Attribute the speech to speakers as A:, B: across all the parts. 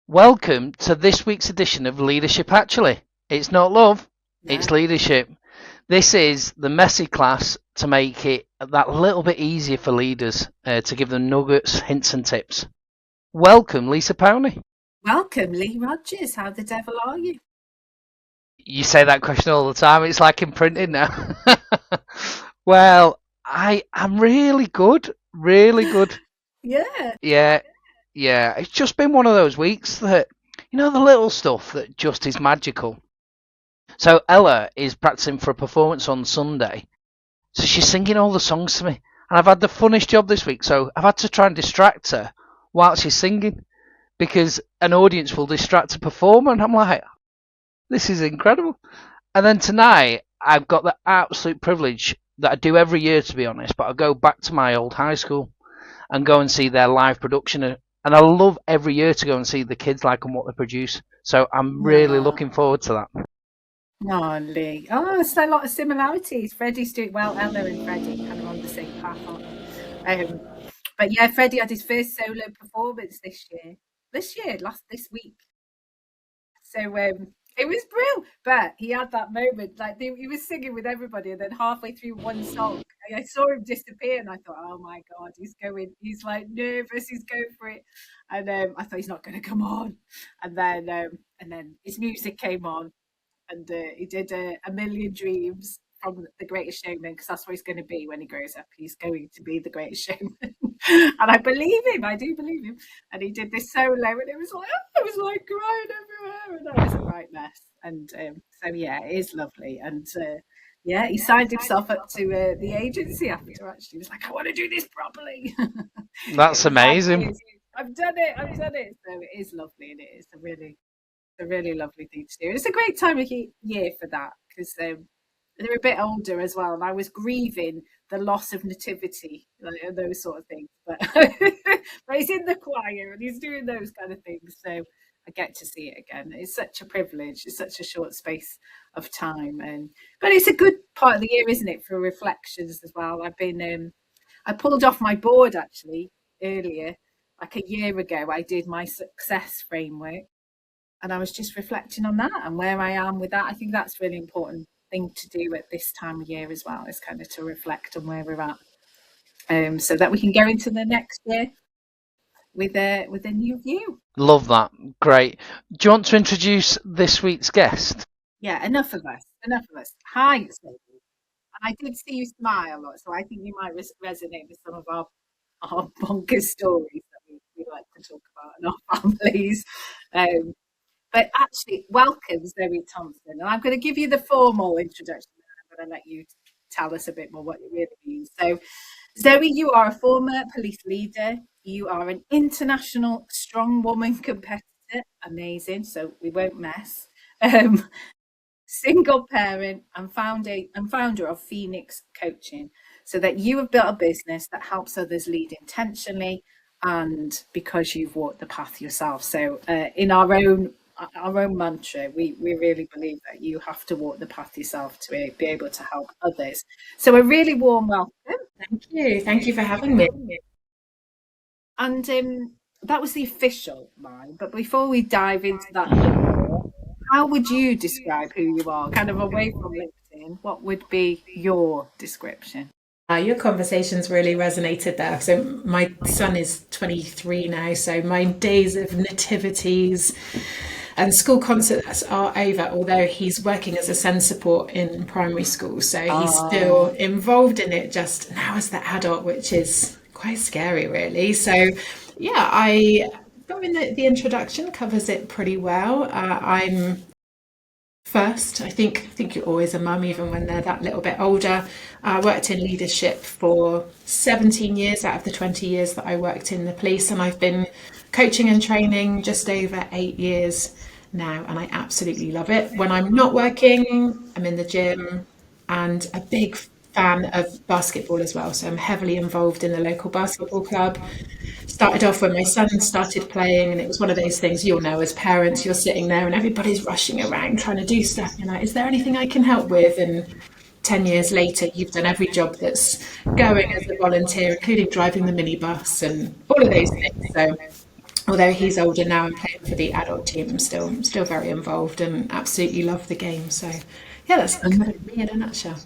A: Welcome to this week's edition of Leadership Actually. It's not love, it's
B: No.
A: leadership. This is the messy class to make it that little bit easier for leaders to give them nuggets, hints, and tips. Welcome, Lisa Powney.
B: Welcome, Lee Rogers. How the devil are you?
A: You say that question all the time, it's like imprinted now. Well, I'm really good, really good.
B: Yeah.
A: Yeah, yeah. It's just been one of those weeks that, the little stuff that just is magical. So Ella is practicing for a performance on Sunday. So she's singing all the songs to me. And I've had the funniest job this week. So I've had to try and distract her while she's singing because an audience will distract a performer. And I'm like, this is incredible. And then tonight, I've got the absolute privilege that I do every year, to be honest. But I go back to my old high school and go and see their live production. And I love every year to go and see the kids like and what they produce. So I'm really looking
B: No.
A: forward to that.
B: No, Lee. Oh, there's a lot of similarities. Freddie's doing well. Ella and Freddie kind of on the same path, aren't they? But yeah, Freddie had his first solo performance this year. This week. So it was brilliant. But he had that moment, like he was singing with everybody, and then halfway through one song, I saw him disappear, and I thought, oh my god, he's like nervous, he's going for it, and I thought he's not going to come on, and then his music came on, and he did a million dreams from the Greatest Showman, because that's what he's going to be when he grows up. He's going to be the Greatest Showman, and I believe him. I do believe him. And he did this solo, and it was like, I was like crying everywhere, and that was a right mess. And so yeah, it is lovely. And yeah, he signed himself up to the agency after. Actually, he was like, I want to do this properly.
A: That's
B: It was like,
A: amazing.
B: I've done it. I've done it. So it is lovely, and it is a really lovely thing to do. It's a great time of year for that, because they're a bit older as well, and I was grieving the loss of nativity, like, and those sort of things. But but he's in the choir and he's doing those kind of things, so I get to see it again. It's such a privilege. It's such a short space of time, and but it's a good part of the year, isn't it, for reflections as well. I pulled off my board actually earlier, like a year ago. I did my success framework, and I was just reflecting on that and where I am with that. I think that's really important thing to do at this time of year as well, is kind of to reflect on where we're at, so that we can go into the next year with a new view.
A: Love that. Great. Do you want to introduce this week's guest?
B: Yeah, enough of us. Enough of us. Hi, Sophie. And I did see you smile a lot, so I think you might resonate with some of our bonkers stories that we like to talk about in our families. Um, But actually, welcome, Zoe Thompson. And I'm going to give you the formal introduction, and I'm going to let you tell us a bit more what it really means. So, Zoe, you are a former police leader. You are an international strong woman competitor. Amazing. So we won't mess. Um, Single parent and founder of Phoenix Coaching, so that you have built a business that helps others lead intentionally, and because you've walked the path yourself. So in our own mantra, we really believe that you have to walk the path yourself to be able to help others. So a really warm welcome.
C: Thank you. Thank you for having me.
B: And that was the official line. But before we dive into that a bit more, how would you describe who you are? Kind of away from LinkedIn, what would be your description?
C: Your conversations really resonated there. So my son is 23 now, so my days of nativities and school concerts are over, although he's working as a SEND support in primary school. So he's still involved in it just now as the adult, which is quite scary, really. So yeah, the introduction covers it pretty well. I'm first. I think you're always a mum, even when they're that little bit older. I worked in leadership for 17 years out of the 20 years that I worked in the police, and I've been coaching and training just over 8 years now, and I absolutely love it. When I'm not working, I'm in the gym, and a big fan of basketball as well. So I'm heavily involved in the local basketball club. Started off when my son started playing, and it was one of those things, you'll know, as parents, you're sitting there and everybody's rushing around trying to do stuff. You're like, is there anything I can help with? And 10 years later, you've done every job that's going as a volunteer, including driving the minibus and all of those things. So although he's older now and playing for the adult team, I'm still very involved and absolutely love the game. So yeah, that's kind of me in a nutshell.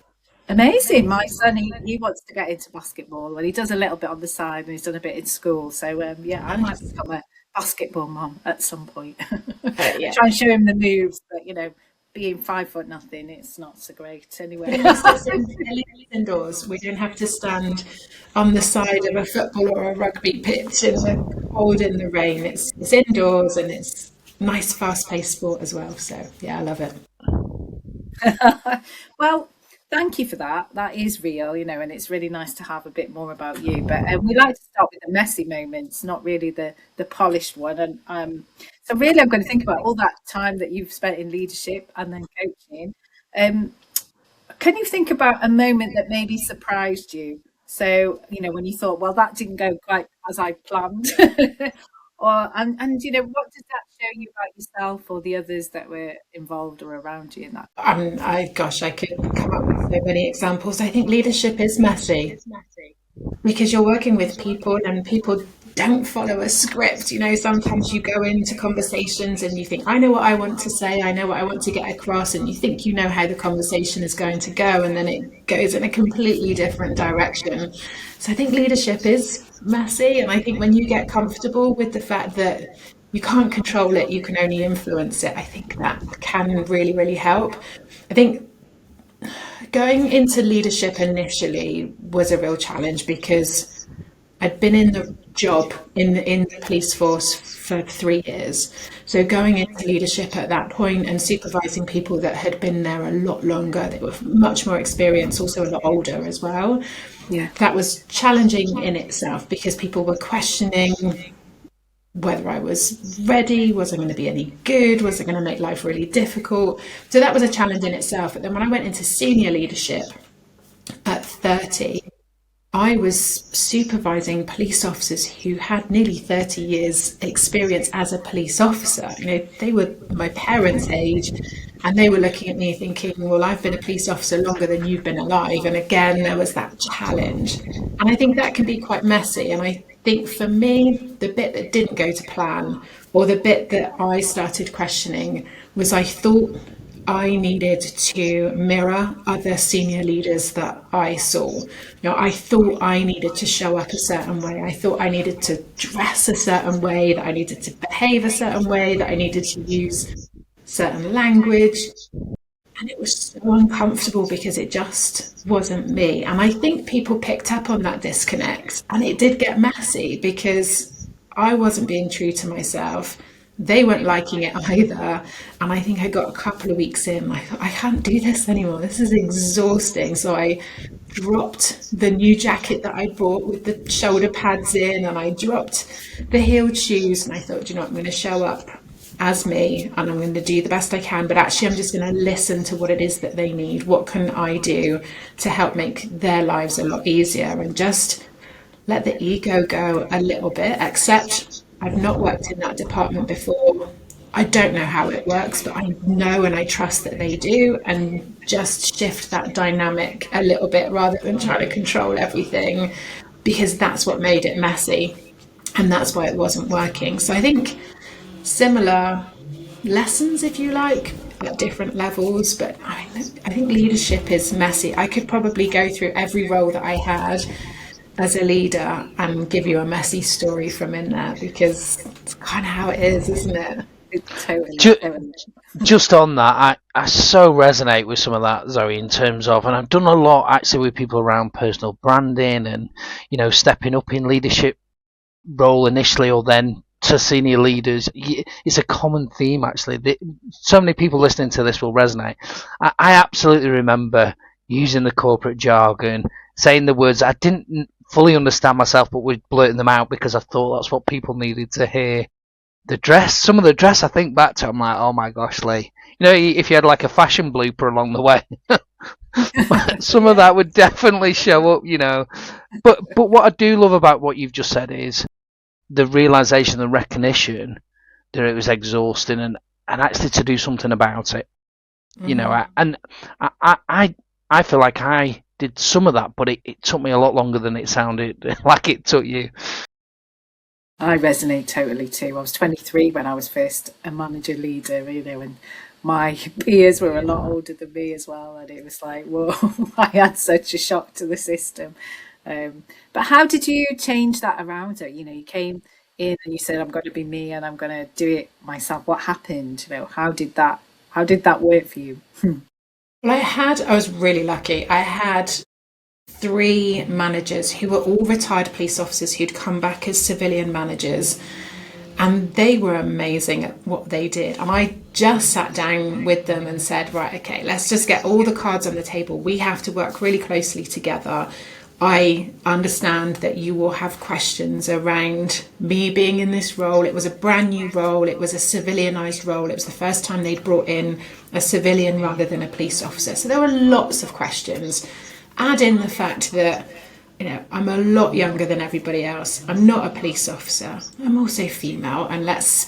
B: Amazing. My son, he wants to get into basketball, and he does a little bit on the side, and he's done a bit in school. So yeah, I might
C: Nice.
B: become a basketball mom at some point.
C: Yeah.
B: Try and show him the moves, but being 5 foot nothing, it's not so great
C: But
B: anyway.
C: at least it's indoors. We don't have to stand on the side of a football or a rugby pitch in the cold in the rain. It's indoors and it's nice, fast-paced sport as well. So yeah, I love it.
B: Well, thank you for that. That is real, and it's really nice to have a bit more about you. But we like to start with the messy moments, not really the polished one. And so, really, I'm going to think about all that time that you've spent in leadership and then coaching. Um, can you think about a moment that maybe surprised you? So, when you thought, well, that didn't go quite as I planned. What does that show you about yourself or the others that were involved or around you in that?
C: Gosh, I could come up with so many examples. I think leadership is messy because you're working with people and people don't follow a script. Sometimes you go into conversations and you think, I know what I want to say, I know what I want to get across, and you think you know how the conversation is going to go, and then it goes in a completely different direction. So I think leadership is messy, and I think when you get comfortable with the fact that you can't control it, you can only influence it, I think that can really, really help. I think going into leadership initially was a real challenge because I'd been in the job in the police force for 3 years. So going into leadership at that point and supervising people that had been there a lot longer, they were much more experienced, also a lot older as well.
B: Yeah.
C: That was challenging in itself because people were questioning whether I was ready, was I going to be any good, was it going to make life really difficult? So that was a challenge in itself. But then when I went into senior leadership at 30, I was supervising police officers who had nearly 30 years experience as a police officer. They were my parents' age, and they were looking at me thinking, well, I've been a police officer longer than you've been alive. And again, there was that challenge. And I think that can be quite messy. And I think for me, the bit that didn't go to plan, or the bit that I started questioning, was I thought I needed to mirror other senior leaders that I saw. I thought I needed to show up a certain way. I thought I needed to dress a certain way, that I needed to behave a certain way, that I needed to use certain language. And it was so uncomfortable because it just wasn't me. And I think people picked up on that disconnect. And it did get messy because I wasn't being true to myself. They weren't liking it either. And I think I got a couple of weeks in, I thought, I can't do this anymore. This is exhausting. So I dropped the new jacket that I bought with the shoulder pads in, and I dropped the heeled shoes. And I thought, I'm going to show up as me and I'm going to do the best I can. But actually, I'm just going to listen to what it is that they need. What can I do to help make their lives a lot easier? And just let the ego go a little bit, accept I've not worked in that department before. I don't know how it works, but I know and I trust that they do, and just shift that dynamic a little bit rather than try to control everything, because that's what made it messy and that's why it wasn't working. So I think similar lessons, if you like, at different levels, but I think leadership is messy. I could probably go through every role that I had as a leader and give you a messy story from in there, because it's kind of how it is, isn't it?
B: Totally.
A: Just on that, I so resonate with some of that, Zoe, in terms of, and I've done a lot actually with people around personal branding and, stepping up in leadership role initially or then to senior leaders. It's a common theme, actually. So many people listening to this will resonate. I absolutely remember using the corporate jargon, saying the words I didn't fully understand myself, but was blurting them out because I thought that's what people needed to hear. Some of the dress I think back to, I'm like, oh my gosh, Lee. If you had like a fashion blooper along the way, some of that would definitely show up, But what I do love about what you've just said is the realization, the recognition that it was exhausting, and actually to do something about it. And I feel like I did some of that, but it took me a lot longer than it sounded like it took you.
B: I resonate totally too. I was 23 when I was first a manager leader, and my peers were a lot older than me as well, and it was like, whoa, I had such a shock to the system. But how did you change that around it? You came in and you said, "I'm going to be me, and I'm going to do it myself." What happened? How did that work for you?
C: Well, I was really lucky. I had three managers who were all retired police officers who'd come back as civilian managers, and they were amazing at what they did. And I just sat down with them and said, right, okay, let's just get all the cards on the table. We have to work really closely together. I understand that you will have questions around me being in this role. It was a brand new role. It was a civilianized role. It was the first time they'd brought in a civilian rather than a police officer. So there were lots of questions. Add in the fact that, I'm a lot younger than everybody else. I'm not a police officer. I'm also female. And let's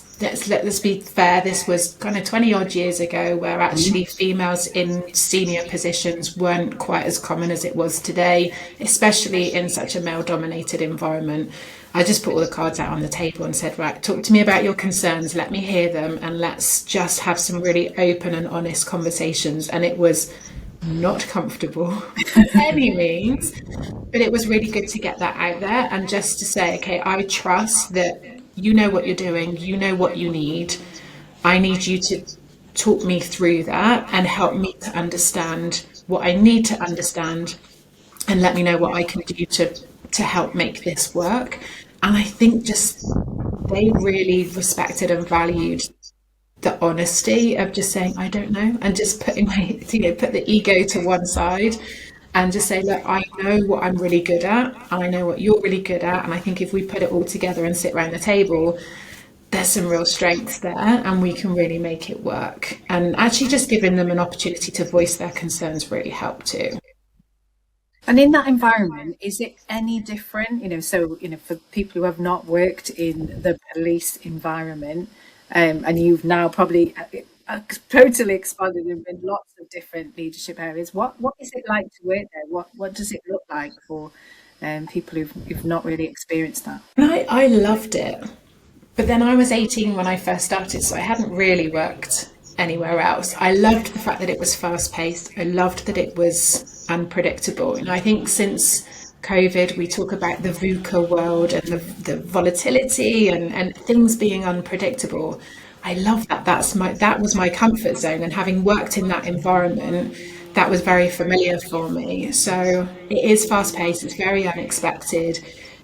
C: be fair. This was kind of 20 odd years ago, where actually females in senior positions weren't quite as common as it was today, especially in such a male dominated environment. I just put all the cards out on the table and said, right, talk to me about your concerns. Let me hear them. And let's just have some really open and honest conversations. And it was not comfortable by any means, but it was really good to get that out there and just to say, okay, I trust that you know what you're doing, you know what you need. I need you to talk me through that and help me to understand what I need to understand, and let me know what I can do to help make this work. And I think just they really respected and valued the honesty of just saying I don't know, and just putting put the ego to one side and just say, look, I know what I'm really good at and I know what you're really good at, and I think if we put it all together and sit around the table, there's some real strengths there and we can really make it work. And actually just giving them an opportunity to voice their concerns really helped too.
B: And in that environment, is it any different? For people who have not worked in the police environment, and you've now probably totally expanded in lots of different leadership areas, what is it like to work there? What does it look like for people who've not really experienced that?
C: And I loved it. But then I was 18 when I first started, so I hadn't really worked anywhere else. I loved the fact that it was fast paced. I loved that it was unpredictable. And I think since COVID, we talk about the VUCA world and the volatility and things being unpredictable. I love that. That was my comfort zone. And having worked in that environment, that was very familiar for me. So it is fast paced, it's very unexpected.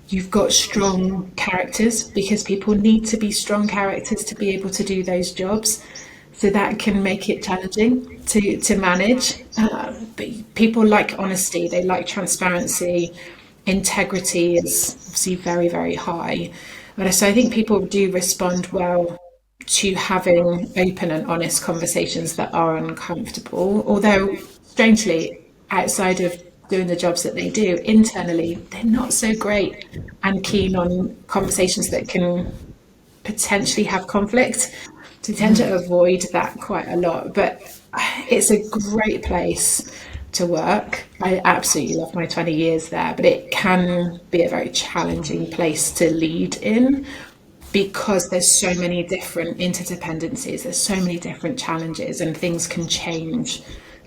C: You've got strong characters because people need to be strong characters to be able to do those jobs. So that can make it challenging to manage. But people like honesty, they like transparency, integrity is obviously very, very high. But so I think people do respond well to having open and honest conversations that are uncomfortable. Although, strangely, outside of doing the jobs that they do, internally, they're not so great and keen on conversations that can potentially have conflict. So we tend to avoid that quite a lot. But it's a great place to work. I absolutely love my 20 years there, but it can be a very challenging place to lead in because there's so many different interdependencies, there's so many different challenges, and things can change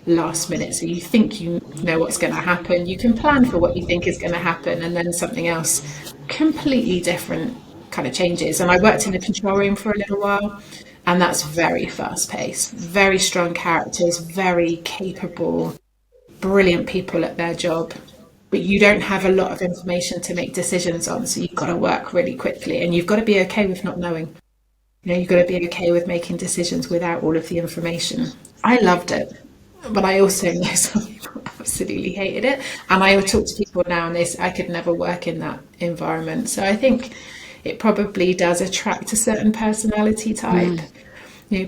C: last minute. So you think you know what's going to happen, you can plan for what you think is going to happen, and then something else completely different kind of changes. And I worked in the control room for a little while, and that's very fast paced, very strong characters, very capable, brilliant people at their job, but you don't have a lot of information to make decisions on, so you've got to work really quickly, and you've got to be okay with not knowing. You've got to be okay with making decisions without all of the information. I loved it, but I also know some people absolutely hated it, and I would talk to people now and they say I could never work in that environment. So I think it probably does attract a certain personality type,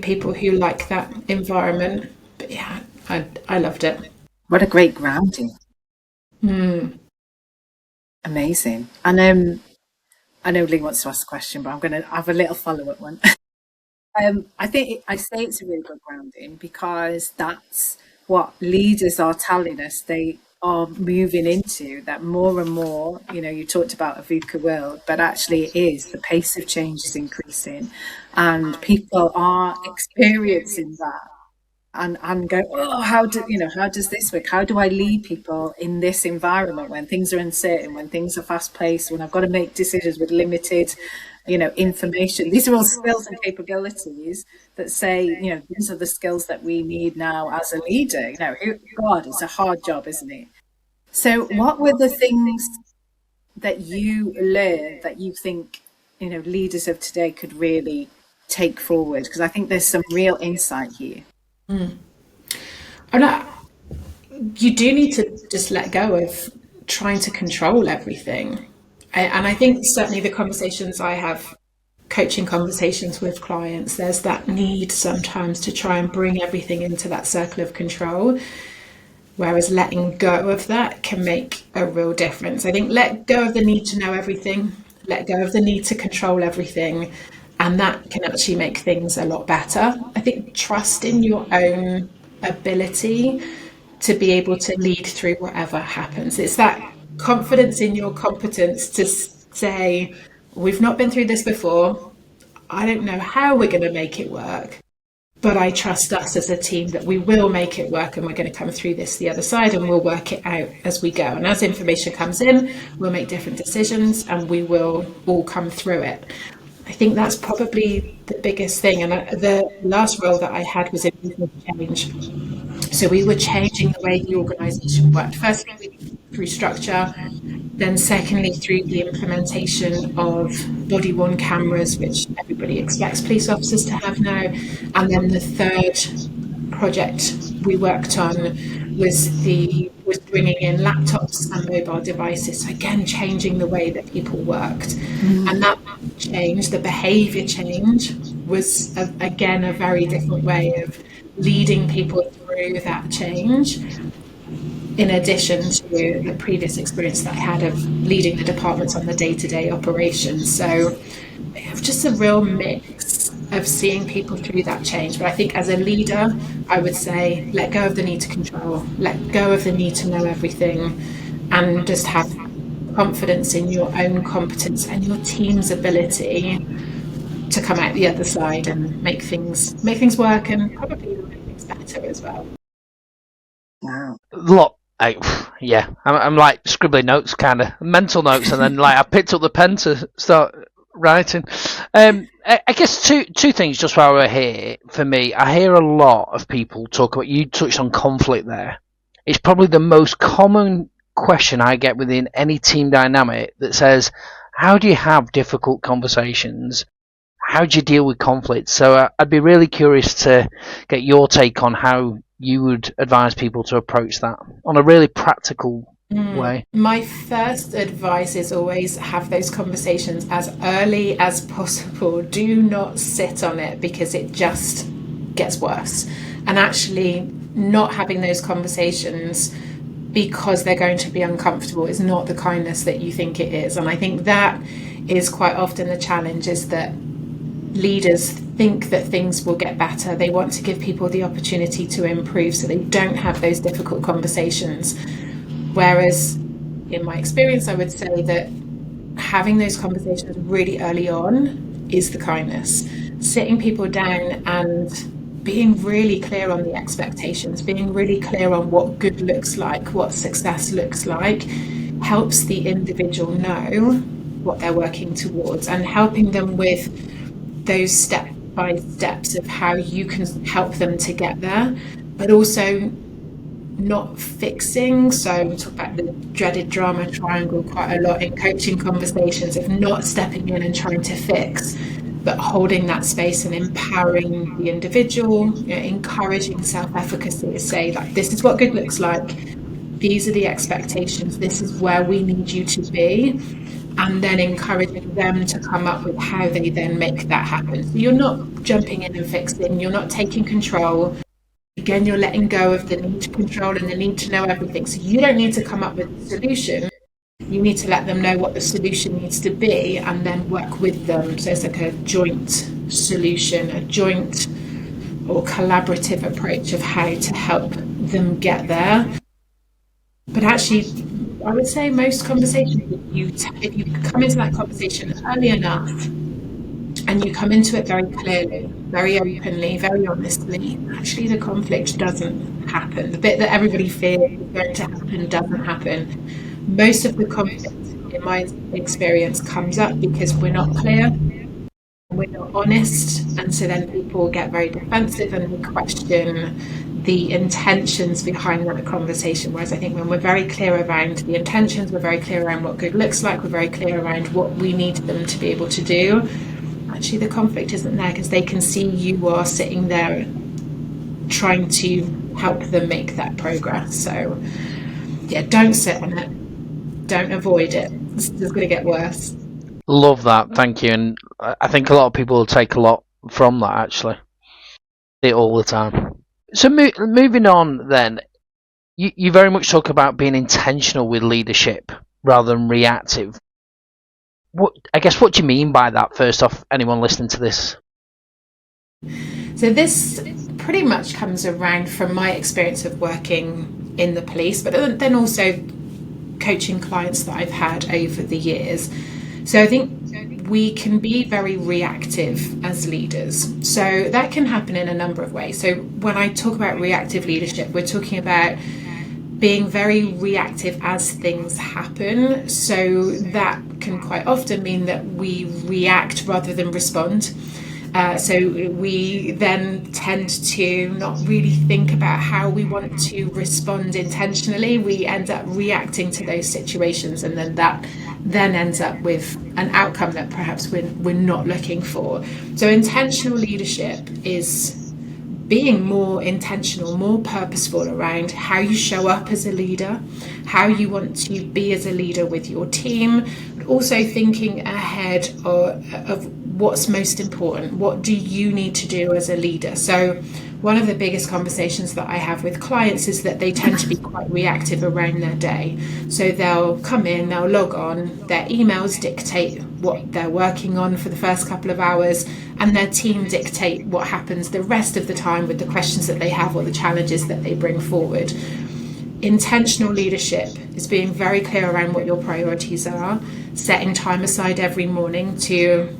C: people who like that environment. But yeah, I loved it.
B: What a great grounding. Amazing. And I know Lee wants to ask a question, but I'm going to have a little follow-up one. I think I say it's a really good grounding because that's what leaders are telling us they are moving into, that more and more, you talked about a VUCA world, but actually it is, the pace of change is increasing and people are experiencing that and go, oh, how does this work? How do I lead people in this environment when things are uncertain, when things are fast paced, when I've got to make decisions with limited, information? These are all skills and capabilities that say, these are the skills that we need now as a leader. God, it's a hard job, isn't it? So what were the things that you learned that you think, leaders of today could really take forward? Because I think there's some real insight here.
C: You do need to just let go of trying to control everything. And I think certainly the conversations I have, coaching conversations with clients, there's that need sometimes to try and bring everything into that circle of control. Whereas letting go of that can make a real difference. I think let go of the need to know everything, let go of the need to control everything, and that can actually make things a lot better. I think trust in your own ability to be able to lead through whatever happens. It's that confidence in your competence to say, we've not been through this before. I don't know how we're going to make it work, but I trust us as a team that we will make it work and we're going to come through this the other side and we'll work it out as we go. And as information comes in, we'll make different decisions and we will all come through it. I think that's probably the biggest thing. And the last role that I had was in business change. So we were changing the way the organisation worked. Firstly, through structure, then secondly, through the implementation of body-worn cameras, which everybody expects police officers to have now. And then the third project we worked on was bringing in laptops and mobile devices. So again, changing the way that people worked. And that change, the behaviour change, was again a very different way of leading people through that change, in addition to the previous experience that I had of leading the departments on the day-to-day operations. So we have just a real mix of seeing people through that change. But I think as a leader, I would say let go of the need to control, let go of the need to know everything, and just have confidence in your own competence and your team's ability to come out the other side and make things work and probably make things better as well.
B: Wow.
A: Look, I'm like scribbling notes, kind of mental notes, and then like I picked up the pen to start writing. I guess two things just while we're here. For me, I hear a lot of people talk about. You touched on conflict there. It's probably the most common question I get within any team dynamic that says, "How do you have difficult conversations? How do you deal with conflict?" So I'd be really curious to get your take on how you would advise people to approach that on a really practical way.
C: My first advice is always have those conversations as early as possible. Do not sit on it because it just gets worse. And actually not having those conversations because they're going to be uncomfortable is not the kindness that you think it is. And I think that is quite often the challenge, is that leaders think that things will get better. They want to give people the opportunity to improve, so they don't have those difficult conversations. Whereas in my experience, I would say that having those conversations really early on is the kindness. Sitting people down and being really clear on the expectations, being really clear on what good looks like, what success looks like, helps the individual know what they're working towards, and helping them with those step by steps of how you can help them to get there, but also not fixing. So we talk about the dreaded drama triangle quite a lot in coaching conversations, of not stepping in and trying to fix, but holding that space and empowering the individual, encouraging self-efficacy, say like, this is what good looks like, these are the expectations, this is where we need you to be, and then encouraging them to come up with how they then make that happen. So you're not jumping in and fixing, you're not taking control. Again, you're letting go of the need to control and the need to know everything. So you don't need to come up with a solution. You need to let them know what the solution needs to be and then work with them. So it's like a joint solution, a joint or collaborative approach of how to help them get there. But actually, I would say most conversations, if you come into that conversation early enough and you come into it very clearly, very openly, very honestly, actually the conflict doesn't happen. The bit that everybody fears is going to happen doesn't happen. Most of the conflict, in my experience, comes up because we're not clear, we're not honest, and so then people get very defensive and they question the intentions behind that conversation. Whereas I think when we're very clear around the intentions, we're very clear around what good looks like, we're very clear around what we need them to be able to do, actually the conflict isn't there because they can see you are sitting there trying to help them make that progress. So yeah, don't sit on it, don't avoid it, it's just going to get worse.
A: Love that, thank you. And I think a lot of people will take a lot from that, actually. It all the time. So moving on then, you very much talk about being intentional with leadership rather than reactive. What do you mean by that, first off, anyone listening to this?
C: So this pretty much comes around from my experience of working in the police, but then also coaching clients that I've had over the years. So I think we can be very reactive as leaders. So that can happen in a number of ways. So when I talk about reactive leadership, we're talking about being very reactive as things happen. So that can quite often mean that we react rather than respond. So we then tend to not really think about how we want to respond intentionally. We end up reacting to those situations, and then that then ends up with an outcome that perhaps we're not looking for. So intentional leadership is being more intentional, more purposeful around how you show up as a leader, how you want to be as a leader with your team, but also thinking ahead of what's most important. What do you need to do as a leader? So one of the biggest conversations that I have with clients is that they tend to be quite reactive around their day. So they'll come in, they'll log on, their emails dictate what they're working on for the first couple of hours, and their team dictate what happens the rest of the time with the questions that they have or the challenges that they bring forward. Intentional leadership is being very clear around what your priorities are, setting time aside every morning to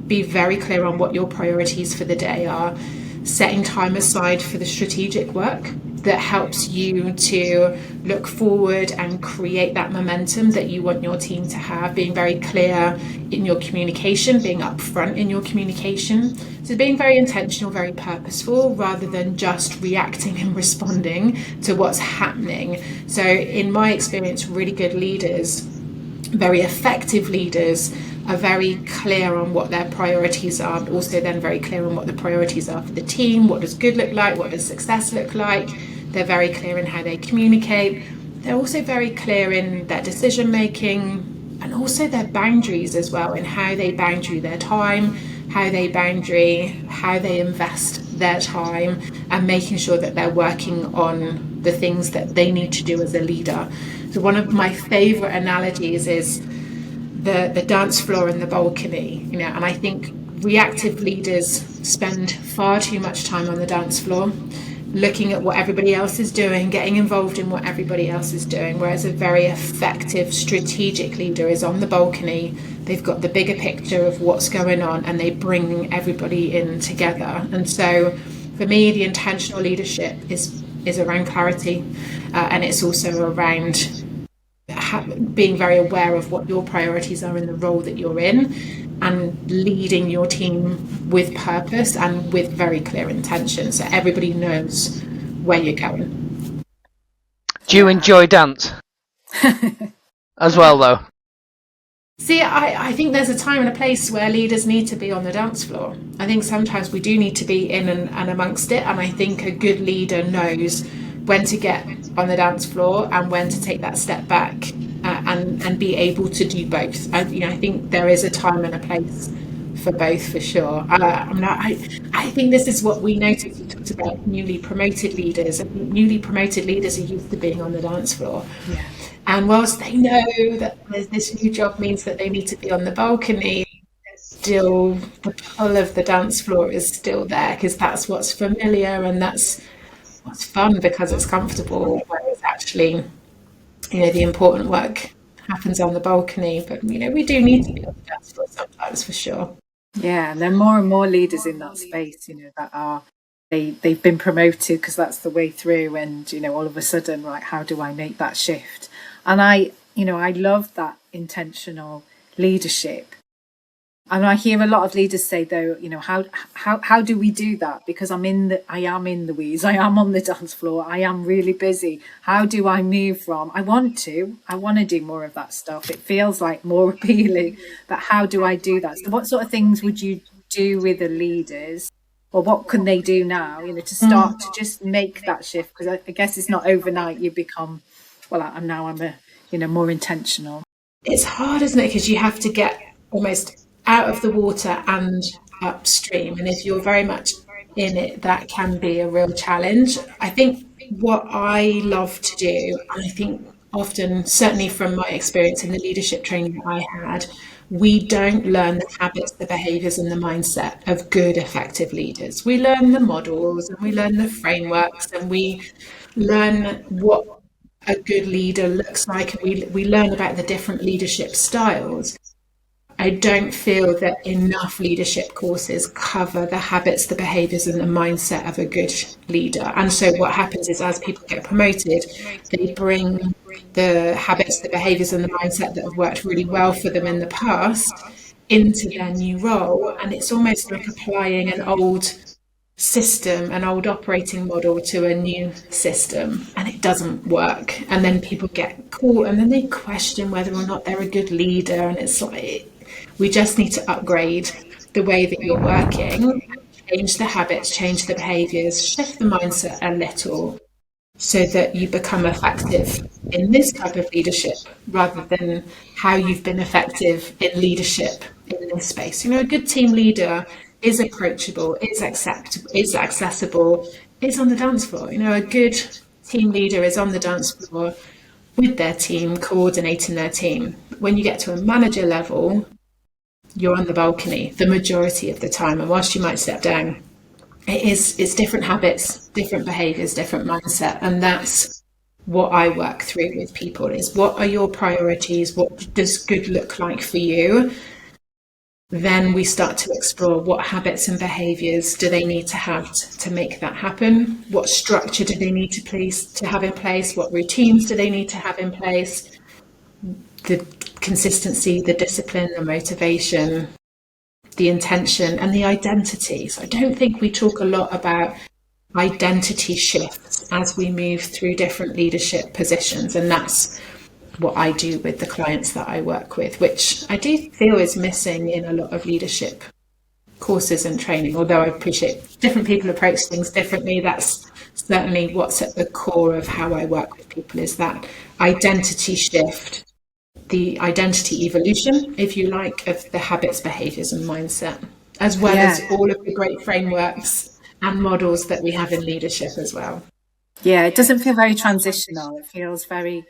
C: be very clear on what your priorities for the day are, setting time aside for the strategic work that helps you to look forward and create that momentum that you want your team to have, being very clear in your communication, being upfront in your communication. So being very intentional, very purposeful, rather than just reacting and responding to what's happening. So in my experience, really good leaders, very effective leaders, are very clear on what their priorities are, but also then very clear on what the priorities are for the team. What does good look like? What does success look like? They're very clear in how they communicate. They're also very clear in their decision making and also their boundaries as well, in how they boundary their time, how they invest their time, and making sure that they're working on the things that they need to do as a leader. So one of my favorite analogies is the dance floor and the balcony, and I think reactive leaders spend far too much time on the dance floor, looking at what everybody else is doing, getting involved in what everybody else is doing, whereas a very effective strategic leader is on the balcony. They've got the bigger picture of what's going on and they bring everybody in together. And so for me, the intentional leadership is around clarity, and it's also around being very aware of what your priorities are in the role that you're in, and leading your team with purpose and with very clear intention, so everybody knows where you're going.
A: Do you enjoy dance as well, though?
C: See, I think there's a time and a place where leaders need to be on the dance floor. I think sometimes we do need to be in and amongst it, and I think a good leader knows when to get on the dance floor and when to take that step back, and be able to do both. I think there is a time and a place for both, for sure. I think this is what we noticed. We talked about newly promoted leaders. I think newly promoted leaders are used to being on the dance floor.
B: Yeah.
C: And whilst they know that this new job means that they need to be on the balcony, still the pull of the dance floor is still there, because that's what's familiar and that's what's fun, because it's comfortable. Whereas actually the important work happens on the balcony, but we do need to be on the dance floor sometimes, for sure.
B: Yeah, and there are more and more leaders in that space, that are they've been promoted because that's the way through, and all of a sudden, right, how do I make that shift? And I love that intentional leadership. And I hear a lot of leaders say, though, how do we do that? Because I am in the weeds, I am on the dance floor, I am really busy. How do I move from? I want to do more of that stuff. It feels like more appealing, but how do I do that? So, what sort of things would you do with the leaders, or what can they do now? To start to just make that shift, because I guess it's not overnight. You become, well, I'm more intentional.
C: It's hard, isn't it? Because you have to get almost out of the water and upstream, and if you're very much in it, that can be a real challenge. I think what I love to do, and I think often, certainly from my experience in the leadership training that I had, we don't learn the habits, the behaviors, and the mindset of good, effective leaders. We learn the models, and we learn the frameworks, and we learn what a good leader looks like, and we learn about the different leadership styles. I don't feel that enough leadership courses cover the habits, the behaviours, and the mindset of a good leader. And so what happens is, as people get promoted, they bring the habits, the behaviours, and the mindset that have worked really well for them in the past into their new role. And it's almost like applying an old system, an old operating model to a new system, and it doesn't work. And then people get caught, and then they question whether or not they're a good leader. And it's like, we just need to upgrade the way that you're working, change the habits, change the behaviours, shift the mindset a little, so that you become effective in this type of leadership rather than how you've been effective in leadership in this space. A good team leader is approachable, is accessible, is on the dance floor. A good team leader is on the dance floor with their team, coordinating their team. When you get to a manager level, you're on the balcony the majority of the time, and whilst you might step down, it's different habits, different behaviours, different mindset. And that's what I work through with people, is what are your priorities, what does good look like for you? Then we start to explore what habits and behaviours do they need to have to make that happen, what structure do they need to have in place, what routines do they need to have in place, the consistency, the discipline, the motivation, the intention, and the identity. So I don't think we talk a lot about identity shifts as we move through different leadership positions, and that's what I do with the clients that I work with, which I do feel is missing in a lot of leadership courses and training. Although I appreciate different people approach things differently, that's certainly what's at the core of how I work with people, is that identity shift, the identity evolution, if you like, of the habits, behaviours, and mindset, as well as all of the great frameworks and models that we have in leadership as well.
B: Yeah, it doesn't feel very transitional. It feels very,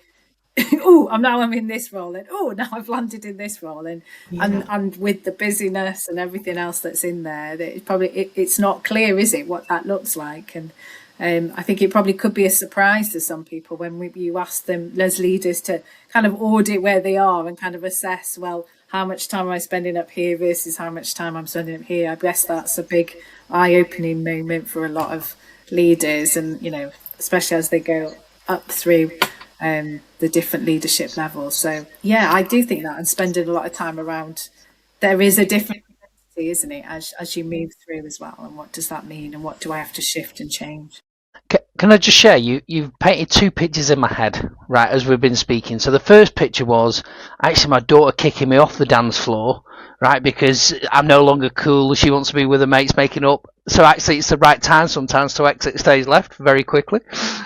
B: I'm in this role, and now I've landed in this role, and with the busyness and everything else that's in there, that it's not clear, is it, what that looks like? And I think it probably could be a surprise to some people when you ask them as leaders to kind of audit where they are and kind of assess, well, how much time am I spending up here versus how much time I'm spending up here. I guess that's a big eye-opening moment for a lot of leaders, and especially as they go up through the different leadership levels. So yeah, I do think that, and spending a lot of time around, there is a different identity, isn't it, as you move through as well, and what does that mean, and what do I have to shift and change?
A: Can I just share, you've painted two pictures in my head, right, as we've been speaking. So the first picture was actually my daughter kicking me off the dance floor, right, because I'm no longer cool, she wants to be with her mates making up. So actually it's the right time sometimes to exit stage left very quickly.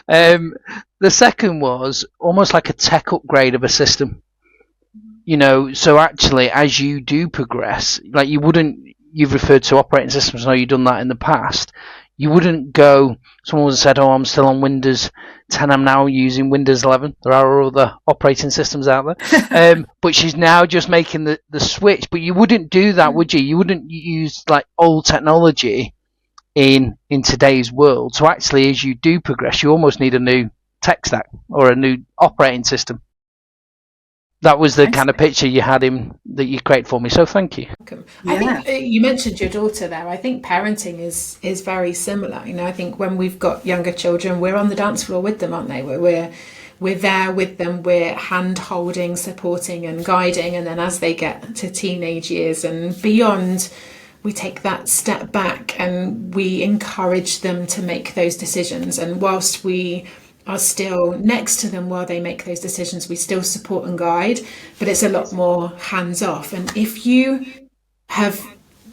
A: The second was almost like a tech upgrade of a system. So actually as you do progress, like you've referred to operating systems, I know you've done that in the past. You wouldn't go, someone would have said, I'm still on Windows 10, I'm now using Windows 11. There are other operating systems out there. But she's now just making the switch. But you wouldn't do that, would you? You wouldn't use like old technology in today's world. So actually, as you do progress, you almost need a new tech stack or a new operating system. That was the kind of picture you had him that you created for me. So thank you.
C: I think you mentioned your daughter there. I think parenting is very similar. You know, I think when we've got younger children, we're on the dance floor with them, aren't they? We're there with them. We're hand holding, supporting, and guiding. And then as they get to teenage years and beyond, we take that step back and we encourage them to make those decisions. And whilst we are still next to them while they make those decisions, we still support and guide, but it's a lot more hands off. And if you have,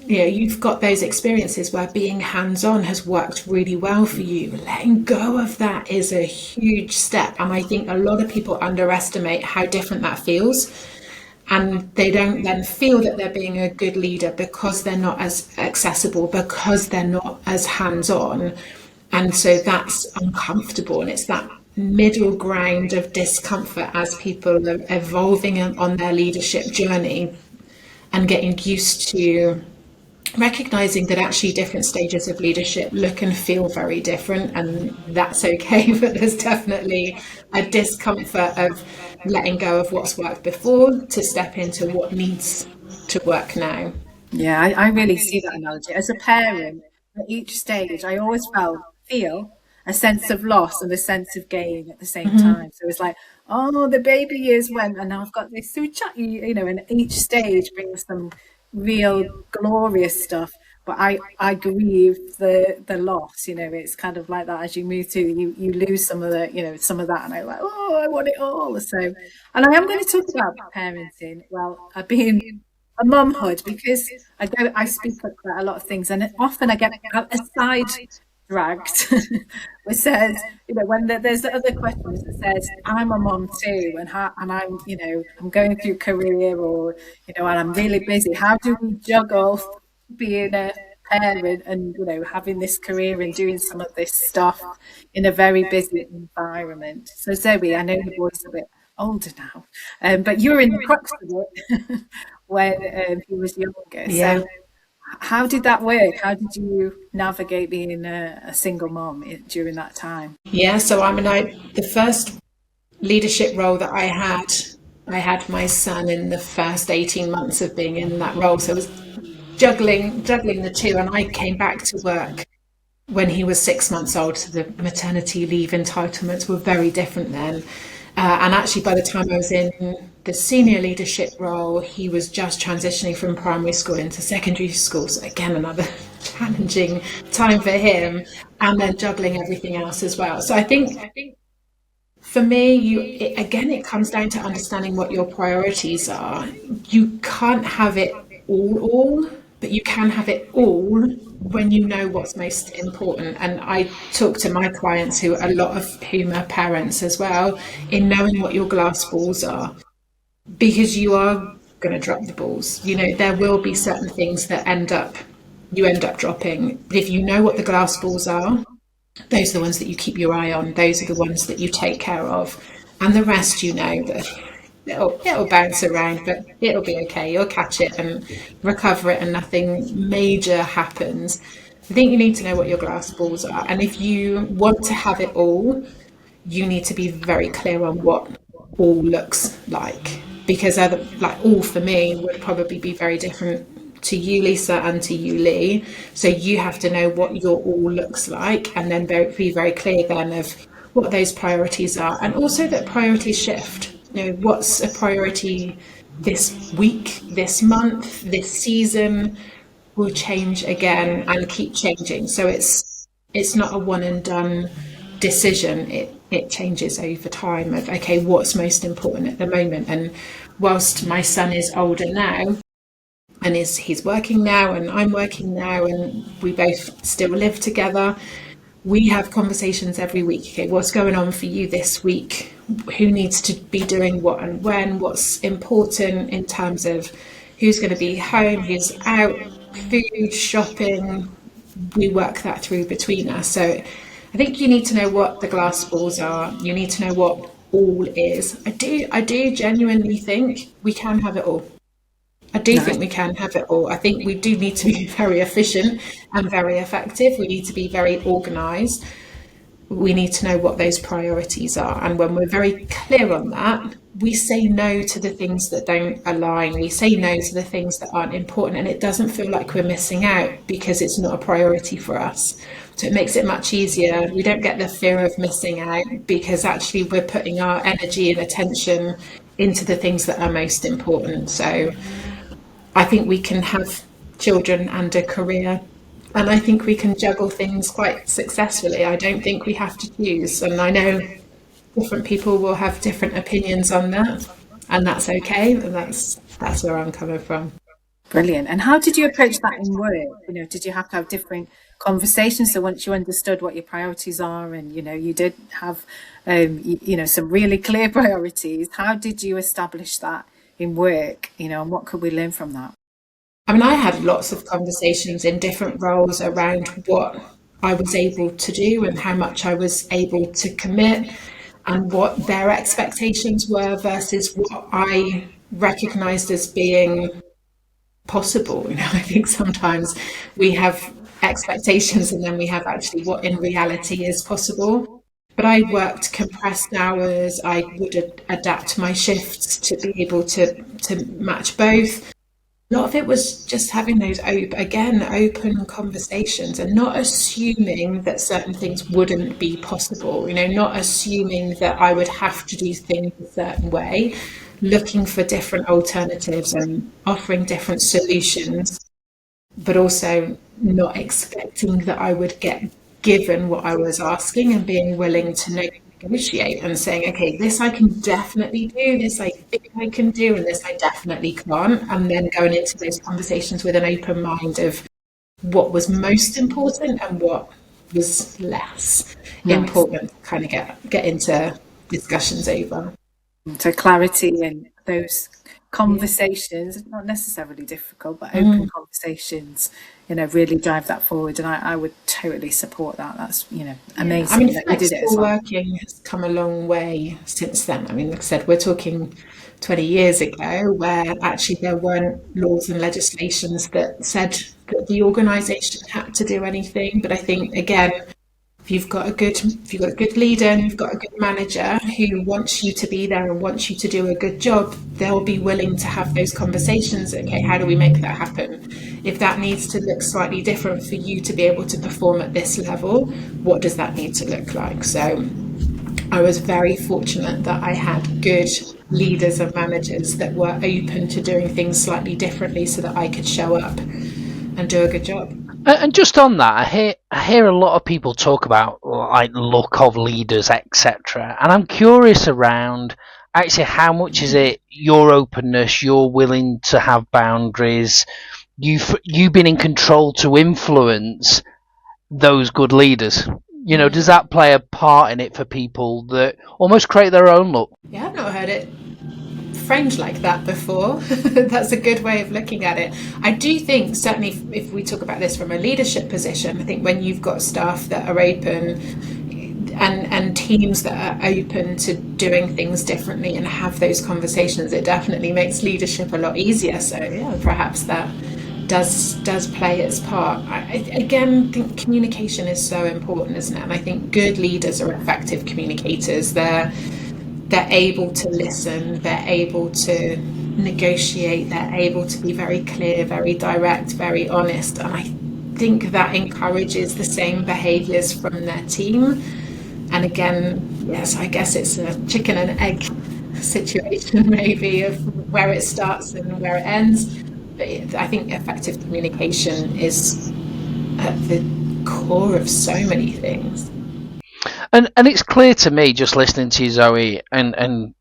C: you know, you've got those experiences where being hands on has worked really well for you, letting go of that is a huge step. And I think a lot of people underestimate how different that feels. And they don't then feel that they're being a good leader because they're not as accessible, because they're not as hands on. And so that's uncomfortable, and it's that middle ground of discomfort as people are evolving on their leadership journey and getting used to recognizing that actually different stages of leadership look and feel very different, and that's okay. But there's definitely a discomfort of letting go of what's worked before to step into what needs to work now.
B: Yeah, I really see that analogy. As a parent, at each stage, I always feel a sense of loss and a sense of gain at the same time. So it's like, oh, the baby years went, and now I've got this so chatty, you know, and each stage brings some real glorious stuff. But I grieve the loss, you know. It's kind of like that as you move through, you lose some of the, you know, some of that, and I'm like, oh, I want it all. So, and I am going to talk about parenting, well, being a mumhood, because I speak about quite a lot of things, and often I get aside dragged which says, you know, when there's other questions that says I'm a mom too, and I'm, you know, I'm going through career, or, you know, and I'm really busy, how do we juggle being a parent and, you know, having this career and doing some of this stuff in a very busy environment? So Zoe, I know your boy's a bit older now, but you were in the crux of it when he was younger.
C: Yeah.
B: So how did that work? How did you navigate being a single mom during that time?
C: Yeah, so the first leadership role that I had my son in the first 18 months of being in that role. So I was juggling the two, and I came back to work when he was 6 months old. So the maternity leave entitlements were very different then. And actually, by the time I was in the senior leadership role, he was just transitioning from primary school into secondary school. So again, another challenging time for him, and then juggling everything else as well. So I think for me, it comes down to understanding what your priorities are. You can't have it all, but you can have it all when you know what's most important. And I talk to my clients, who a lot of whom are parents as well, in knowing what your glass balls are, because you are going to drop the balls. You know, there will be certain things that you end up dropping. But if you know what the glass balls are, those are the ones that you keep your eye on. Those are the ones that you take care of. And the rest, you know, that it'll bounce around, but it'll be okay. You'll catch it and recover it, and nothing major happens. I think you need to know what your glass balls are. And if you want to have it all, you need to be very clear on what all looks like. Because all for me would probably be very different to you, Lisa, and to you, Lee. So you have to know what your all looks like, and then be very clear then of what those priorities are. And also that priorities shift. You know, what's a priority this week, this month, this season will change again and keep changing. So it's not a one and done decision. It changes over time of, okay, what's most important at the moment. And whilst my son is older now, and he's working now, and I'm working now, and we both still live together, we have conversations every week. Okay, what's going on for you this week? Who needs to be doing what and when? What's important in terms of who's going to be home, who's out, food, shopping? We work that through between us. So I think you need to know what the glass balls are. You need to know what all is. I do genuinely think we can have it all. I do think we can have it all. I think we do need to be very efficient and very effective. We need to be very organised. we need to know what those priorities are. And when we're very clear on that, we say no to the things that don't align. We say no to the things that aren't important. And it doesn't feel like we're missing out because it's not a priority for us. So it makes it much easier. We don't get the fear of missing out because actually we're putting our energy and attention into the things that are most important. So I think we can have children and a career, and I think we can juggle things quite successfully. I don't think we have to choose. And I know different people will have different opinions on that, and that's okay. And that's where I'm coming from.
B: Brilliant. And how did you approach that in work? Did you have to have different conversations? So once you understood what your priorities are, and you did have some really clear priorities, how did you establish that in work? And what could we learn from that?
C: I mean, I had lots of conversations in different roles around what I was able to do and how much I was able to commit and what their expectations were versus what I recognized as being possible. I think sometimes we have expectations and then we have actually what in reality is possible. But I worked compressed hours. I would adapt my shifts to be able to match both. A lot of it was just having those open conversations and not assuming that certain things wouldn't be possible, not assuming that I would have to do things a certain way, looking for different alternatives and offering different solutions, but also not expecting that I would get given what I was asking and being willing to negotiate and saying, okay, this I can definitely do, this I think I can do, and this I definitely can't. And then going into those conversations with an open mind of what was most important and what was less important, kind of get into discussions over.
B: So clarity and those conversations, not necessarily difficult, but open conversations, really drive that forward. And I would totally support that. That's, amazing.
C: I mean,
B: that you did it as well.
C: Working has come a long way since then. I mean, like I said, we're talking 20 years ago where actually there weren't laws and legislations that said that the organisation had to do anything. But I think, again, if you've got a good leader and you've got a good manager who wants you to be there and wants you to do a good job, they'll be willing to have those conversations. Okay, how do we make that happen? If that needs to look slightly different for you to be able to perform at this level, what does that need to look like? So I was very fortunate that I had good leaders and managers that were open to doing things slightly differently so that I could show up and do a good job.
A: And just on that, I hear a lot of people talk about like look of leaders, etc. And I'm curious around actually how much is it your openness, your willing to have boundaries, you been in control to influence those good leaders. Does that play a part in it for people that almost create their own look?
C: Yeah, I've not heard it framed like that before. That's a good way of looking at it. I do think, certainly if we talk about this from a leadership position, I think when you've got staff that are open and teams that are open to doing things differently and have those conversations, it definitely makes leadership a lot easier. So yeah, perhaps that does play its part. I again think communication is so important, isn't it? And I think good leaders are effective communicators. They're able to listen, they're able to negotiate, they're able to be very clear, very direct, very honest. And I think that encourages the same behaviours from their team. And again, yes, I guess it's a chicken and egg situation maybe of where it starts and where it ends. But I think effective communication is at the core of so many things.
A: And it's clear to me, just listening to you, Zoe, and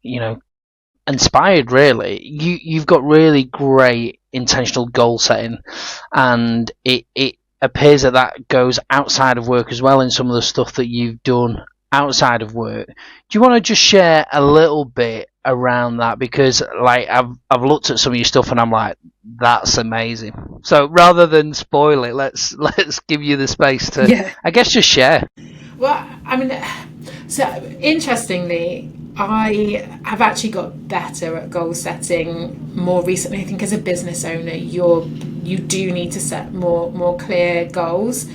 A: inspired really. You've got really great intentional goal setting, and it appears that goes outside of work as well in some of the stuff that you've done outside of work. Do you want to just share a little bit around that? Because like I've looked at some of your stuff and I'm like, that's amazing. So rather than spoil it, let's give you the space to, I guess, just share.
C: Well, I mean, so interestingly, I have actually got better at goal setting more recently. I think as a business owner, you do need to set more clear goals.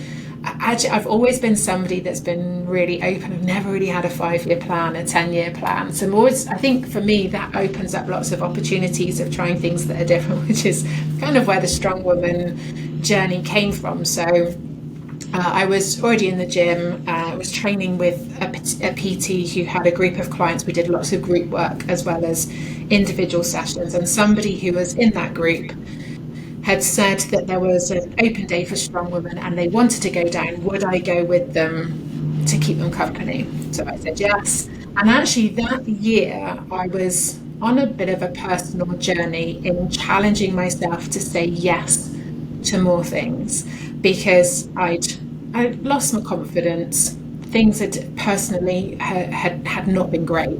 C: Actually, I've always been somebody that's been really open. I've never really had a 5-year plan, a 10-year plan. So I'm always, I think for me, that opens up lots of opportunities of trying things that are different, which is kind of where the strong woman journey came from. So I was already in the gym. I was training with a PT who had a group of clients. We did lots of group work as well as individual sessions. And somebody who was in that group had said that there was an open day for strong women and they wanted to go down. Would I go with them to keep them company? So I said yes. And actually, that year, I was on a bit of a personal journey in challenging myself to say yes to more things because I'd lost my confidence. Things had personally had not been great.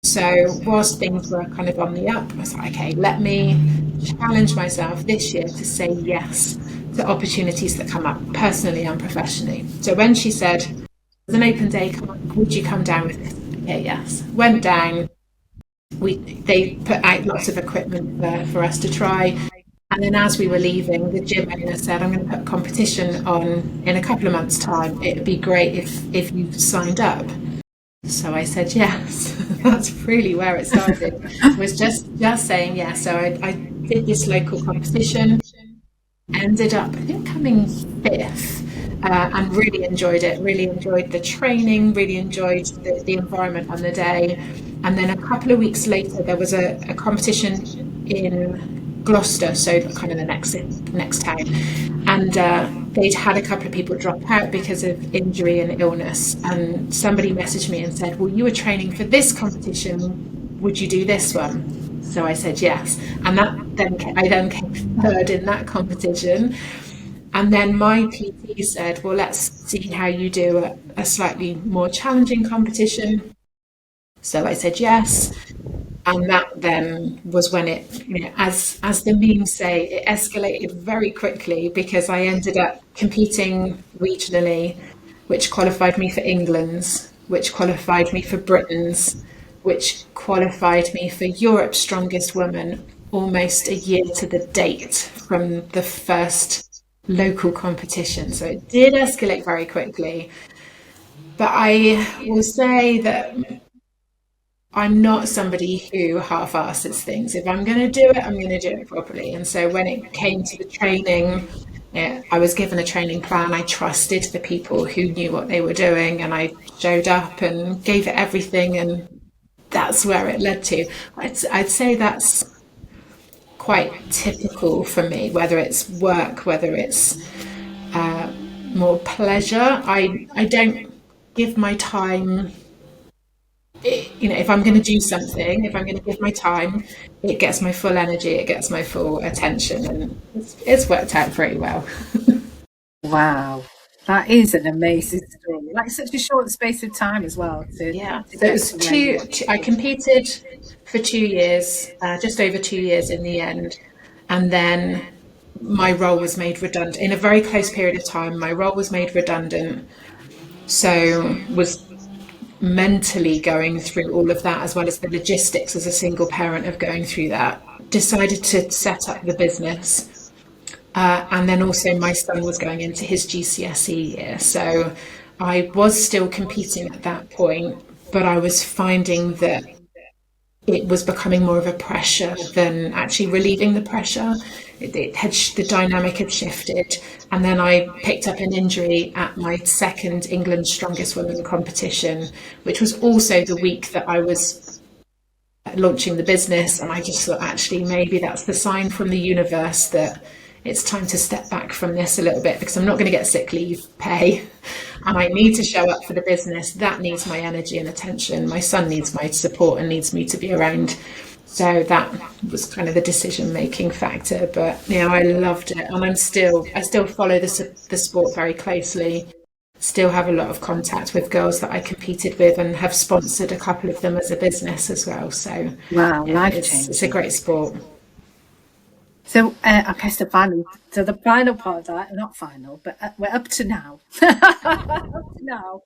C: So whilst things were kind of on the up, I was like, okay, let me challenge myself this year to say yes to opportunities that come up personally and professionally. So when she said, there's an open day, would you come down with this? Okay, yes. Went down. They put out lots of equipment for us to try. And then as we were leaving, the gym owner said, I'm going to put a competition on in a couple of months' time. It'd be great if you signed up. So I said yes. That's really where it started. Was just saying yes. So I did this local competition, ended up I think coming fifth, and really enjoyed it. Really enjoyed the training. Really enjoyed the environment on the day. And then a couple of weeks later, there was a competition in Gloucester, so kind of the next town, and they'd had a couple of people drop out because of injury and illness. And somebody messaged me and said, well, you were training for this competition, would you do this one? So I said yes, and I then came third in that competition. And then my PT said, well, let's see how you do a slightly more challenging competition. So I said yes. And that then was when it, as the memes say, it escalated very quickly because I ended up competing regionally, which qualified me for England's, which qualified me for Britain's, which qualified me for Europe's Strongest Woman almost a year to the date from the first local competition. So it did escalate very quickly. But I will say that I'm not somebody who half-asses things. If I'm going to do it, I'm going to do it properly. And so when it came to the training, I was given a training plan. I trusted the people who knew what they were doing, and I showed up and gave it everything. And that's where it led to. I'd say that's quite typical for me, whether it's work, whether it's more pleasure. I don't give my time. If I'm going to do something, if I'm going to give my time, it gets my full energy, it gets my full attention, and it's worked out pretty well.
B: Wow, that is an amazing story. Like such a short space of time as well.
C: Yeah, so it was I competed for 2 years, just over 2 years in the end, and then my role was made redundant in a very close period of time. My role was made redundant, so was mentally going through all of that, as well as the logistics as a single parent of going through that. Decided to set up the business, and then also my son was going into his GCSE year, so I was still competing at that point, but I was finding that it was becoming more of a pressure than actually relieving the pressure. The dynamic had shifted, and then I picked up an injury at my second England Strongest Women competition, which was also the week that I was launching the business. And I just thought, actually, maybe that's the sign from the universe that it's time to step back from this a little bit, because I'm not going to get sick leave pay, and I need to show up for the business. That needs my energy and attention. My son needs my support and needs me to be around. So that was kind of the decision-making factor. But I loved it, and I still follow the sport very closely. Still have a lot of contact with girls that I competed with, and have sponsored a couple of them as a business as well. So
B: wow,
C: it's a great sport.
B: So I guess the final part of that, not final, but we're up to now. Up to now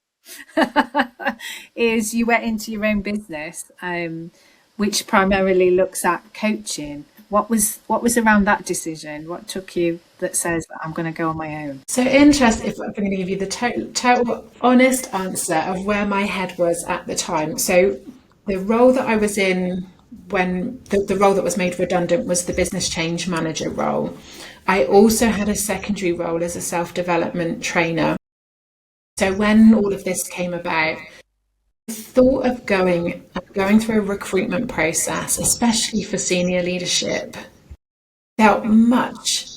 B: is you went into your own business, which primarily looks at coaching. What was around that decision? What took you that says that I'm going to go on my own?
C: So interesting, if I'm going to give you the total honest answer of where my head was at the time. So the role that I was in when the role that was made redundant was the business change manager role. I also had a secondary role as a self-development trainer. So when all of this came about, the thought of going through a recruitment process, especially for senior leadership, felt much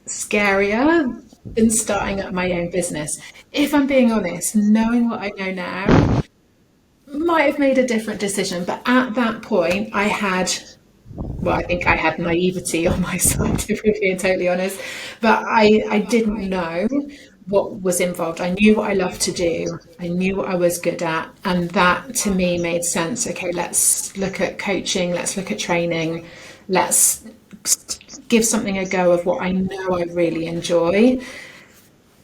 C: scarier than starting up my own business. If I'm being honest, knowing what I know now might have made a different decision. But at that point, I think I had naivety on my side, if we're being totally honest. But I didn't know what was involved. I knew what I loved to do. I knew what I was good at. And that to me made sense. Okay, let's look at coaching. Let's look at training. Let's give something a go of what I know I really enjoy.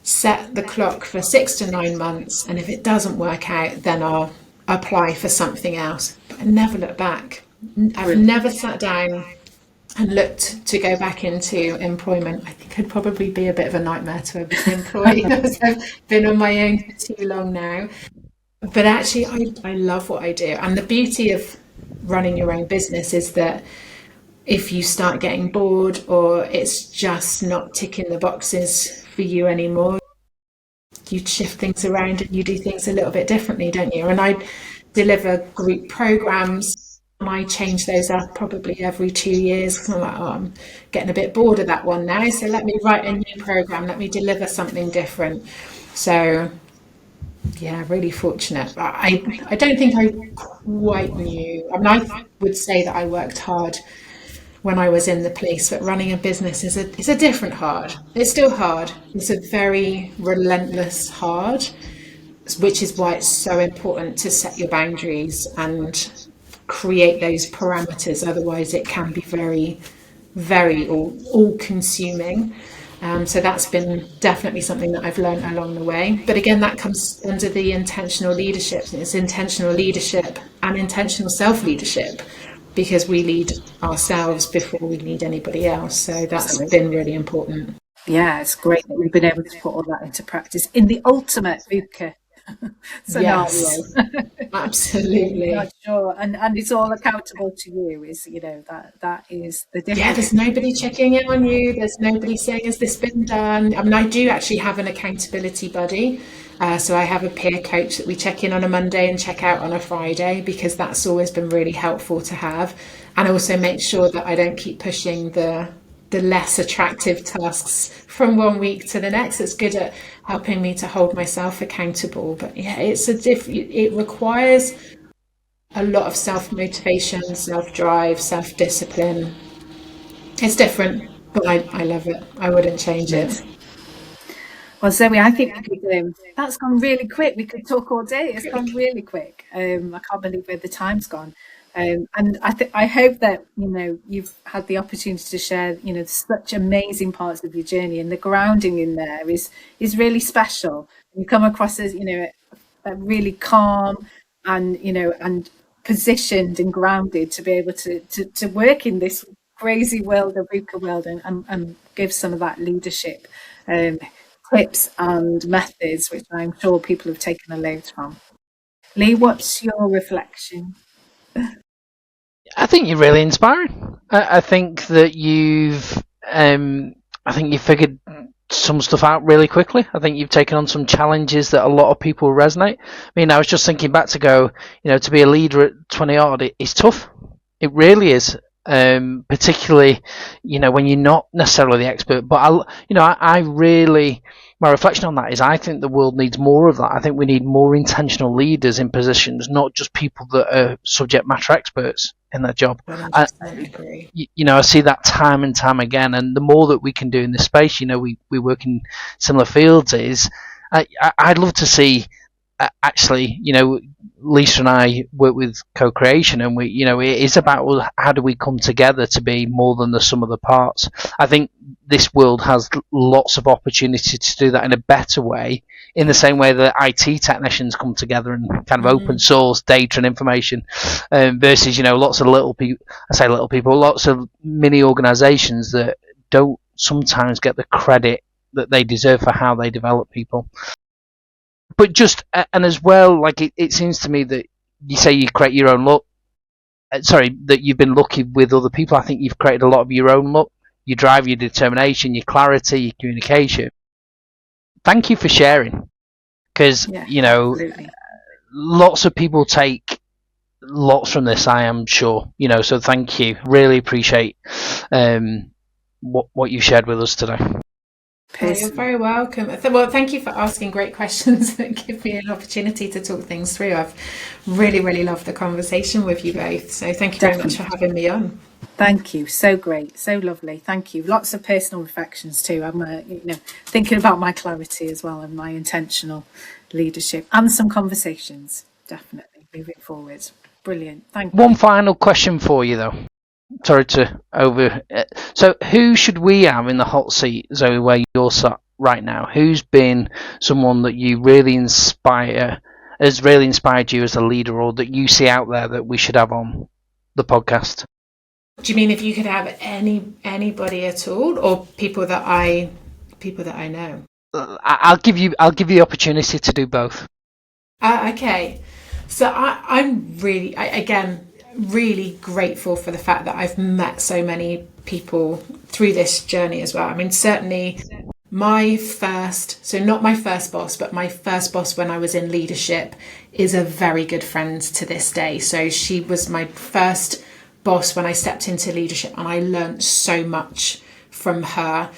C: Set the clock for 6 to 9 months. And if it doesn't work out, then I'll apply for something else. But I never look back. I've never sat down and looked to go back into employment. I think I'd probably be a bit of a nightmare to be employed because I've been on my own for too long now. But actually, I love what I do. And the beauty of running your own business is that if you start getting bored or it's just not ticking the boxes for you anymore, you shift things around and you do things a little bit differently, don't you? And I deliver group programs. And I change those up probably every 2 years because I'm like, I'm getting a bit bored of that one now. So let me write a new program. Let me deliver something different. So yeah, really fortunate. But I don't think I quite knew. I mean, I would say that I worked hard when I was in the police, but running a business is a different hard. It's still hard. It's a very relentless hard, which is why it's so important to set your boundaries and create those parameters. Otherwise, it can be very, very all-consuming. So that's been definitely something that I've learned along the way. But again, that comes under the intentional leadership. It's intentional leadership and intentional self-leadership, because we lead ourselves before we lead anybody else. So that's been really important.
B: Yeah, it's great that we've been able to put all that into practice in the ultimate VUCA scenario.
C: Yes, absolutely.
B: Not sure, and it's all accountable to you. Is that is the difference.
C: Yeah, there's nobody checking in on you. There's nobody saying, "Has this been done?" I mean, I do actually have an accountability buddy. So I have a peer coach that we check in on a Monday and check out on a Friday, because that's always been really helpful to have. And also make sure that I don't keep pushing the less attractive tasks from one week to the next. It's good at helping me to hold myself accountable. But yeah, it requires a lot of self-motivation, self-drive, self-discipline. It's different, but I love it. I wouldn't change it.
B: Well, Zoe, I think we could. That's gone really quick. We could talk all day. It's gone really quick. I can't believe where the time's gone. And I hope that you've had the opportunity to share such amazing parts of your journey, and the grounding in there is really special. You come across as a really calm and positioned and grounded to be able to work in this crazy world of VUCA world and give some of that leadership tips and methods, which I'm sure people have taken a load from. Lee, what's your reflection?
A: I think you're really inspiring. I think that you've figured some stuff out really quickly. I think you've taken on some challenges that a lot of people resonate. I mean, I was just thinking back to be a leader at 20 odd, it's tough. It really is. Particularly, when you're not necessarily the expert. But I really, my reflection on that is, I think the world needs more of that. I think we need more intentional leaders in positions, not just people that are subject matter experts in their job. I agree. I see that time and time again, and the more that we can do in this space, we work in similar fields. I'd love to see. Actually, Lisa and I work with co-creation, and it is about how do we come together to be more than the sum of the parts. I think this world has lots of opportunity to do that in a better way in the same way that IT technicians come together and kind of open source data and information, versus, lots of little people, lots of mini organisations that don't sometimes get the credit that they deserve for how they develop people. But and as well, like it seems to me that you say you create your own luck. That you've been lucky with other people. I think you've created a lot of your own luck. Your drive, your determination, your clarity, your communication. Thank you for sharing, because
B: absolutely.
A: Lots of people take lots from this, I am sure. So thank you. Really appreciate what you shared with us today.
C: You're very welcome. Well, thank you for asking great questions that give me an opportunity to talk things through. I've really, really loved the conversation with you both. So thank you very much for having me on.
B: Thank you. So great. So lovely. Thank you. Lots of personal reflections too. I'm thinking about my clarity as well and my intentional leadership, and some conversations definitely moving forward. Brilliant. Thank you.
A: One final question for you though. Sorry to over. So, who should we have in the hot seat, Zoe, where you're sat right now? Who's been someone that you really has really inspired you as a leader, or that you see out there that we should have on the podcast?
C: Do you mean if you could have anybody at all, or people that I know?
A: I'll give you the opportunity to do both.
C: Okay, so I'm really, really grateful for the fact that I've met so many people through this journey as well. I mean, certainly not my first boss, but my first boss when I was in leadership is a very good friend to this day. So she was my first boss when I stepped into leadership, and I learned so much from her.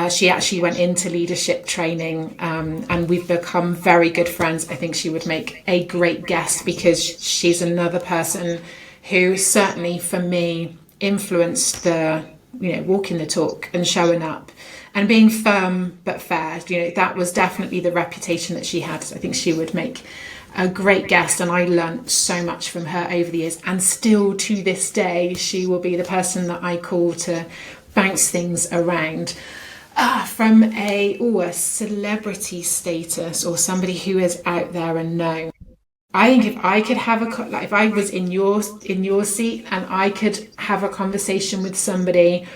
C: She actually went into leadership training, and we've become very good friends. I think she would make a great guest, because she's another person who certainly for me influenced the, walking the talk and showing up and being firm but fair. That was definitely the reputation that she had. So I think she would make a great guest, and I learnt so much from her over the years, and still to this day she will be the person that I call to bounce things around. From a celebrity status, or somebody who is out there and known, I think if I could have if I was in your seat and I could have a conversation with somebody,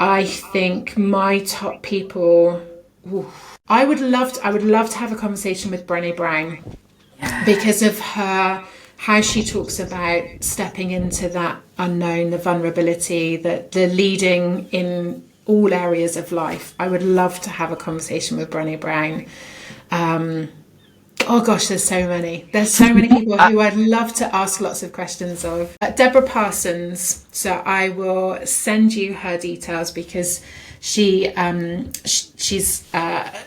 C: I think my top people, I would love to have a conversation with Brené Brown, because of how she talks about stepping into that unknown, the vulnerability, the leading in all areas of life. I would love to have a conversation with Brené Brown. Oh gosh, there's so many people who I'd love to ask lots of questions of. Deborah Parsons, so I will send you her details, because she's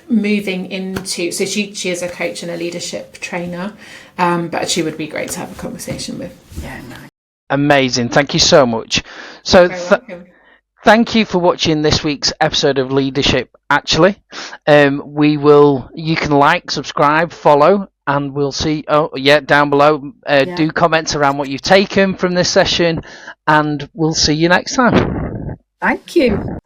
C: moving into, so she is a coach and a leadership trainer, but she would be great to have a conversation with.
B: Yeah, nice.
A: Amazing. Thank you so much. So thank you for watching this week's episode of Leadership Actually. You can like, subscribe, follow, and we'll see down below. Do comments around what you've taken from this session, and we'll see you next time.
B: Thank you.